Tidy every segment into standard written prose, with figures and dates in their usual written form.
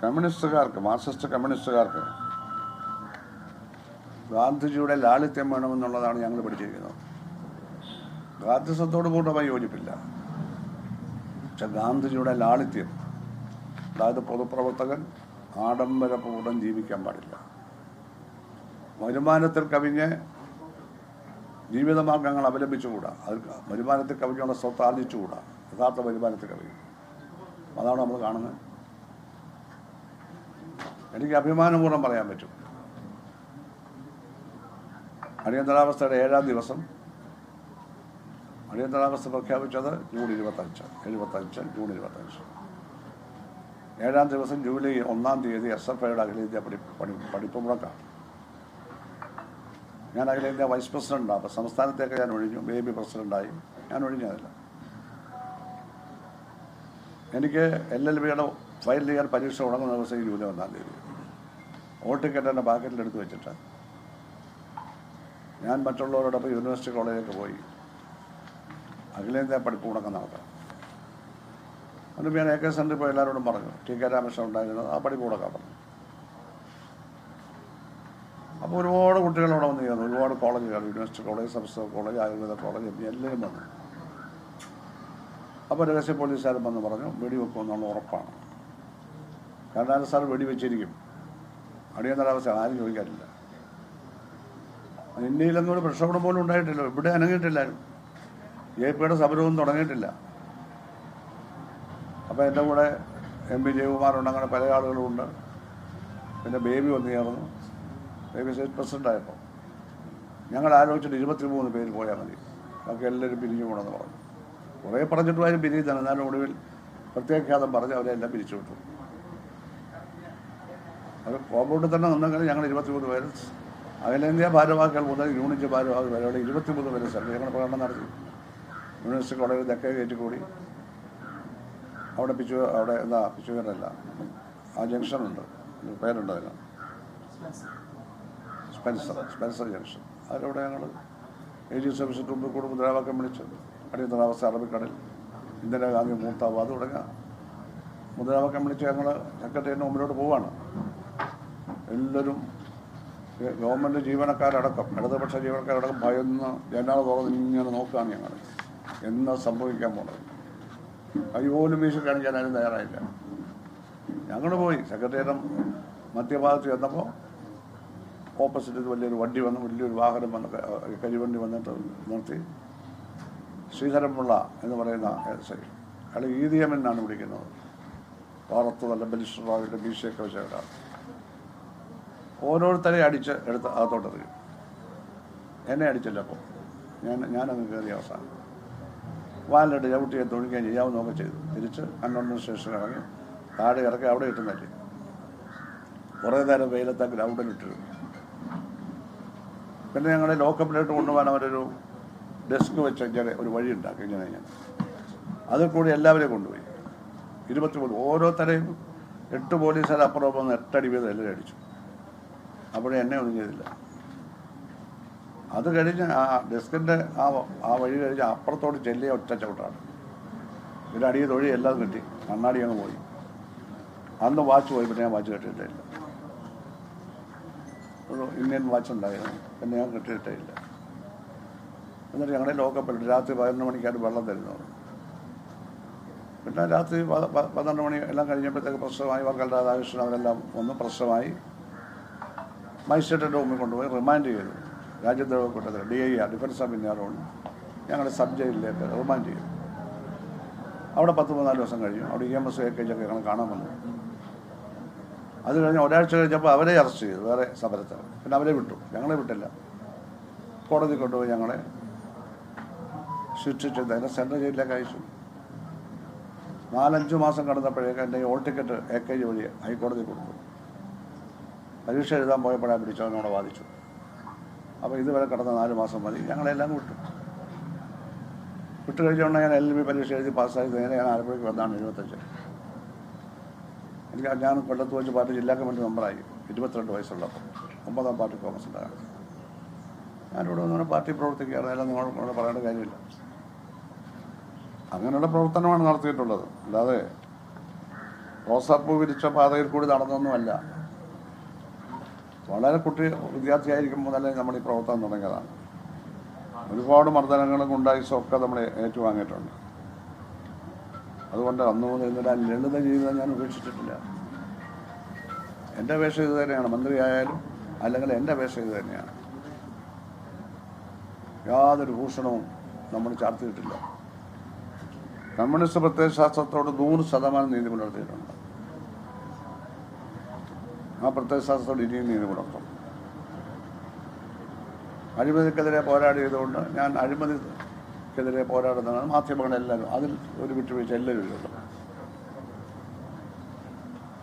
കമ്മ്യൂണിസ്റ്റുകാർക്ക്, Marxist കമ്മ്യൂണിസ്റ്റുകാർക്ക് ഗാന്ധിജിയുടെ ലാളിത്യം വേണമെന്നുള്ളതാണ് ഞങ്ങൾ പഠിച്ചിരിക്കുന്നത്. ഗാന്ധിസത്തോട് പൂർണ്ണമായി യോജിപ്പില്ല, പക്ഷെ ഗാന്ധിജിയുടെ ലാളിത്യം, അതായത് പൊതുപ്രവർത്തകൻ ആഡംബരപൂർവ്വം ജീവിക്കാൻ പാടില്ല, വരുമാനത്തിൽ കവിഞ്ഞ് ജീവിതമാർഗങ്ങൾ അവലംബിച്ചുകൂടാ, അത് വരുമാനത്തിൽ കവിഞ്ഞുള്ള സ്വത്ത് ആർജിച്ചുകൂടാ, യഥാർത്ഥ വരുമാനത്തിൽ കവിഞ്ഞു. അതാണ് നമ്മൾ കാണുന്നത്. എനിക്ക് അഭിമാനപൂർവ്വം പറയാൻ പറ്റും, അടിയന്തരാവസ്ഥയുടെ 7-ാം ദിവസം, അടിയന്തരാവസ്ഥ പ്രഖ്യാപിച്ചത് ജൂൺ 25, ജൂൺ 25. 7-ാം ദിവസം ജൂലൈ 1-ാം തീയതി SFIയുടെ അഖിലേന്ത്യാ പഠിപ്പ് മുടക്കാണ്. ഞാൻ അഖിലേന്ത്യാ വൈസ് പ്രസിഡൻ്റാണ്. അപ്പോൾ സംസ്ഥാനത്തേക്ക് ഞാൻ ഒഴിഞ്ഞു, ബേബി പ്രസിഡൻ്റായി ഞാൻ ഒഴിഞ്ഞതല്ല. എനിക്ക് LLBയുടെ ഫൈനൽ ഇയർ പരീക്ഷ തുടങ്ങുന്ന ദിവസം ജൂലൈ 1-ാം തീയതി ഓൾ ടിക്കറ്റ് എൻ്റെ പാക്കറ്റിലെടുത്ത് വെച്ചിട്ട് ഞാൻ മറ്റുള്ളവരോടൊപ്പം യൂണിവേഴ്സിറ്റി കോളേജിലേക്ക് പോയി അഖിലേന്ത്യാ പഠിപ്പ് മുടക്കം നടത്താം. എന്നിട്ട് ഞാൻ AK സെൻ്ററിൽ പോയി എല്ലാവരോടും പറഞ്ഞു, TK രാമകൃഷ്ണൻ ഉണ്ടായിരുന്നത്, ആ പഠിപ്പ് മുടക്കാൻ പറഞ്ഞു. അപ്പോൾ ഒരുപാട് കുട്ടികൾ അവിടെ വന്ന് ചേർന്നു, ഒരുപാട് കോളേജുകൾ, യൂണിവേഴ്സിറ്റി കോളേജ്, സംസ്കൃത കോളേജ്, ആയുർവേദ കോളേജ്, എല്ലാവരും വന്നു. അപ്പോൾ രഹസ്യ പോലീസുകാരും വന്ന് പറഞ്ഞു, വെടിവെക്കുമെന്നുള്ള ഉറപ്പാണ്. കരുണാകരൻ സാർ വെടിവെച്ചിരിക്കും, അടിയന്തരാവസ്ഥ ആരും ചോദിക്കാറില്ല. ഇന്ത്യയിലൊന്നും ഒരു പ്രക്ഷോഭം പോലും ഉണ്ടായിട്ടില്ല, ഇവിടെ അനങ്ങിയിട്ടില്ലായിരുന്നു, JPയുടെ സമരവും തുടങ്ങിയിട്ടില്ല. അപ്പോൾ എൻ്റെ കൂടെ MP ജയകുമാറുണ്ട്, അങ്ങനെ പല ആളുകളുമുണ്ട്. പിന്നെ ബേബി വന്ന് ചേർന്നു. ബേബി സ്റ്റേറ്റ് പ്രസിഡൻ്റായപ്പോൾ ഞങ്ങൾ ആലോചിച്ചിട്ട് 23 പേര് പോയാൽ മതി, നമുക്ക് എല്ലാവരും പിരിഞ്ഞു പോകണമെന്ന് പറഞ്ഞു. കുറേ പറഞ്ഞിട്ടുമായാലും പിരിയുന്നതാണ്. എന്നാലും ഒടുവിൽ പ്രത്യേകഘാതം പറഞ്ഞ് അവരെ എല്ലാം പിരിച്ചു വിട്ടു. അത് കോമ്പൗണ്ടിൽ തന്നെ നിന്നെങ്കിൽ ഞങ്ങൾ 23 പേര്, അഖിലേന്ത്യാ ഭാരവാഹികൾ മുതൽ യൂണിറ്റ് ഭാരവാഹികൾ വരെ 23 പേര് സ്ഥലത്ത് ഞങ്ങൾ പ്രകടനം നടത്തി. യൂണിവേഴ്സിറ്റി കോളേജിൽ തെക്കേ ഗേറ്റ് കൂടി അവിടെ പിച്ചുകരല്ല, ആ ജംഗ്ഷനുണ്ട്, പേരുണ്ട് അതിന്, സ്പെൻസർ ജംഗ്ഷൻ. അതിലൂടെ ഞങ്ങൾ AG സർവീസിന് മുമ്പ് കൂടെ മുദ്രാവാക്യം വിളിച്ച് അടിയന്തരാവസ്ഥ, അറബിക്കടൽ, ഇന്ദിരാഗാന്ധി മൂർത്താബാദ് തുടങ്ങിയ മുദ്രാവാക്യം വിളിച്ച് ഞങ്ങൾ സെക്രട്ടേറിയറ്റിന് മുമ്പിലോട്ട് പോവാണ്. എല്ലാവരും ഗവൺമെൻറ് ജീവനക്കാരടക്കം, ഇടതുപക്ഷ ജീവനക്കാരടക്കം ഭയന്ന് ജനാല തുറന്ന് ഇങ്ങനെ നോക്കുകയാണ് ഞങ്ങൾ എന്ന് സംഭവിക്കാൻ പോകുന്നത്. കൈ പോലും വീശി കാണിക്കാൻ ആരും തയ്യാറായില്ല. ഞങ്ങൾ പോയി സെക്രട്ടേറിയറ്റ് മധ്യഭാഗത്ത് ചെന്നപ്പോൾ ഓപ്പോസിറ്റ് വലിയൊരു വണ്ടി വന്ന്, വലിയൊരു വാഹനം വന്ന്, കരിവണ്ടി വന്നിട്ട് നിർത്തി. ശ്രീധരൻപിള്ള എന്ന് പറയുന്ന SI, അയാൾ EDM എന്നാണ് വിളിക്കുന്നത്, പുറത്ത് നല്ല ബലിഷ്ഠമായിട്ട് ബീശയൊക്കെ വെച്ചാണ്. ഓരോരുത്തരെ അടിച്ച് എടുത്ത് അകത്തോട്ടെറിയും. എന്നെ അടിച്ചില്ല. അപ്പോൾ ഞാനങ്ങ് കയറിയ അവസാനം വാലിട്ട് ചവിട്ടിയെ തൊഴിക്കുകയും ചെയ്യാവുന്നതൊക്കെ ചെയ്തു. തിരിച്ച് കണ്ണൂർ സ്റ്റേഷനിൽ ഇറങ്ങി താഴെ ഇറക്കി അവിടെ ഇട്ടുന്നില്ല. കുറേ നേരം വെയിലത്തെ ഗ്രൗണ്ടിലിട്ടിരുന്നു. പിന്നെ ഞങ്ങളെ ലോക്കപ്പിലോട്ട് കൊണ്ടുപോകാൻ അവരൊരു ഡെസ്ക് വെച്ച് ഇങ്ങനെ ഒരു വഴി ഉണ്ടാക്കി, ഇങ്ങനെ അതിൽ കൂടി എല്ലാവരെയും കൊണ്ടുപോയി. 23 ഓരോരുത്തരെയും 8 പോലീസുകാർ അപ്പുറം വന്ന് 8 അടി വീതം എല്ലാവരും അടിച്ചു. അപ്പോഴേ എന്നെ ഒന്നും ചെയ്തില്ല. അത് കഴിഞ്ഞ് ആ ഡെസ്കിൻ്റെ ആ വഴി കഴിഞ്ഞ് അപ്പുറത്തോട്ട് ചെല്ലിയ ഒറ്റ ചവിട്ടാണ്. ഇതിൽ അടിയ തൊഴി എല്ലാം കിട്ടി, കണ്ണാടി അങ്ങ് പോയി. അന്ന് വാച്ച് പോയി, പിന്നെ ഞാൻ വാച്ച് കെട്ടിയിട്ടില്ല. ഒരു ഇന്ത്യൻ വാച്ച് ഉണ്ടായിരുന്നു, പിന്നെ ഞാൻ കെട്ടിയിട്ടില്ല. എന്നിട്ട് ഞങ്ങളുടെ ലോക്കപ്പിൽ രാത്രി 11 മണിക്കാണ് വെള്ളം തരുന്നത്. പിന്നെ രാത്രി 12 മണി എല്ലാം കഴിഞ്ഞപ്പോഴത്തേക്ക് പ്രശ്നമായി. വർക്കൽ രാധാകൃഷ്ണൻ അവരെല്ലാം ഒന്ന് പ്രശ്നമായി. മജിസ്ട്രേറ്റിൻ്റെ മുമ്പിൽ കൊണ്ടുപോയി റിമാൻഡ് ചെയ്തു. രാജ്യദ്രോഹ കുറ്റത്തിൽ DIR, defence of India road, ഞങ്ങളുടെ സബ് ജയിലിലേക്ക് റിമാൻഡ് ചെയ്തു. അവിടെ 13-14 ദിവസം കഴിഞ്ഞു. അവിടെ EMS AKG ഒക്കെ ഞങ്ങൾ കാണാൻ വന്നു. അത് കഴിഞ്ഞ് ഒരാഴ്ച കഴിഞ്ഞപ്പോൾ അവരെ അറസ്റ്റ് ചെയ്തു, വേറെ സമരത്തിൽ. പിന്നെ അവരെ വിട്ടു, ഞങ്ങളെ വിട്ടില്ല. കോടതി കൊണ്ടുപോയി ഞങ്ങളെ ശിക്ഷിച്ചത് അതിനെ സെൻട്രൽ ജയിലിലേക്ക് അയച്ചു. 4-5 മാസം കടന്നപ്പോഴേക്ക് എൻ്റെ ഓൾ ടിക്കറ്റ് AKG വഴി ഹൈക്കോടതി കൊടുത്തു. പരീക്ഷ എഴുതാൻ പോയപ്പോഴാണ് പിടിച്ചവനോട് വാദിച്ചു. അപ്പോൾ ഇതുവരെ കടന്ന 4 മാസം മതി, ഞങ്ങളെല്ലാം വിട്ടു കഴിഞ്ഞുകൊണ്ട് ഞാൻ LLB പരീക്ഷ എഴുതി പാസ്സായി നേരെ ഞാൻ ആലപ്പുഴയ്ക്ക് വന്നാണ് 75. ഞാൻ കൊല്ലത്ത് വെച്ച് പാർട്ടി ജില്ലാ കമ്മിറ്റി മെമ്പറായി 22 വയസ്സുള്ളപ്പോൾ, 9ാം പാർട്ടി കോൺഗ്രസ് ഉണ്ടാകും. ഞാനിവിടെ ഒന്നും പാർട്ടി പ്രവർത്തിക്കുകയാണ്, അതെല്ലാം നിങ്ങളോട് പറയേണ്ട കാര്യമില്ല. അങ്ങനെയുള്ള പ്രവർത്തനമാണ് നടത്തിയിട്ടുള്ളത്. അല്ലാതെ റോസാപ്പൂ വിരിച്ച പാതയിൽ കൂടി നടന്നൊന്നുമല്ല. വളരെ വിദ്യാർത്ഥിയായിരിക്കുമ്പോൾ തന്നെ നമ്മൾ ഈ പ്രവർത്തനം തുടങ്ങിയതാണ്. ഒരുപാട് മർദ്ദനങ്ങളും ഗുണ്ടായിസും ഒക്കെ നമ്മൾ ഏറ്റുവാങ്ങിയിട്ടുണ്ട്. അതുകൊണ്ട് അന്നു മുതൽ ഇന്നലെ ലളിത ജീവിതം ഞാൻ ഉപേക്ഷിച്ചിട്ടില്ല. എൻ്റെ വേഷം ഇത് തന്നെയാണ്. മന്ത്രിയായാലും അല്ലെങ്കിൽ എൻ്റെ വേഷം ഇത് തന്നെയാണ്. യാതൊരു ഭൂഷണവും നമ്മൾ ചാർത്തിയിട്ടില്ല. കമ്മ്യൂണിസ്റ്റ് പ്രത്യയശാസ്ത്രത്തോട് 100% നീതി പുലർത്തിയിട്ടുണ്ട്. ആ പ്രത്യയശാസ്ത്രത്തോട് ഇനിയും നീതി പുലർത്തും. അഴിമതിക്കെതിരെ പോരാടിയതുകൊണ്ട് ഞാൻ അഴിമതിക്കെതിരെ പോരാടുന്നതാണ്. മാധ്യമങ്ങളെല്ലാവരും അതിൽ ഒരു വിട്ടുവീഴ്ച എല്ലാവരും ഇല്ലല്ലോ.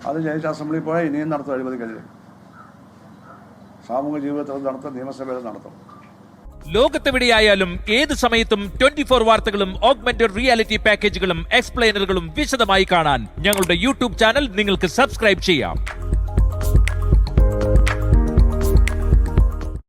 അത് ജയിച്ച അസംബ്ലിയിൽ പോയാൽ ഇനിയും നടത്തും. അഴിമതിക്കെതിരെ സാമൂഹിക ജീവിതത്തിൽ നടത്തും, നിയമസഭയിൽ നടത്തും. ലോകത്തെവിടെയായാലും ഏത് സമയത്തും 24 വാർത്തകളും ഓഗ്മെന്റഡ് റിയാലിറ്റി പാക്കേജുകളും എക്സ്പ്ലെയിനറുകളും വിശദമായി കാണാൻ ഞങ്ങളുടെ യൂട്യൂബ് ചാനൽ നിങ്ങൾക്ക് സബ്സ്ക്രൈബ് ചെയ്യാം.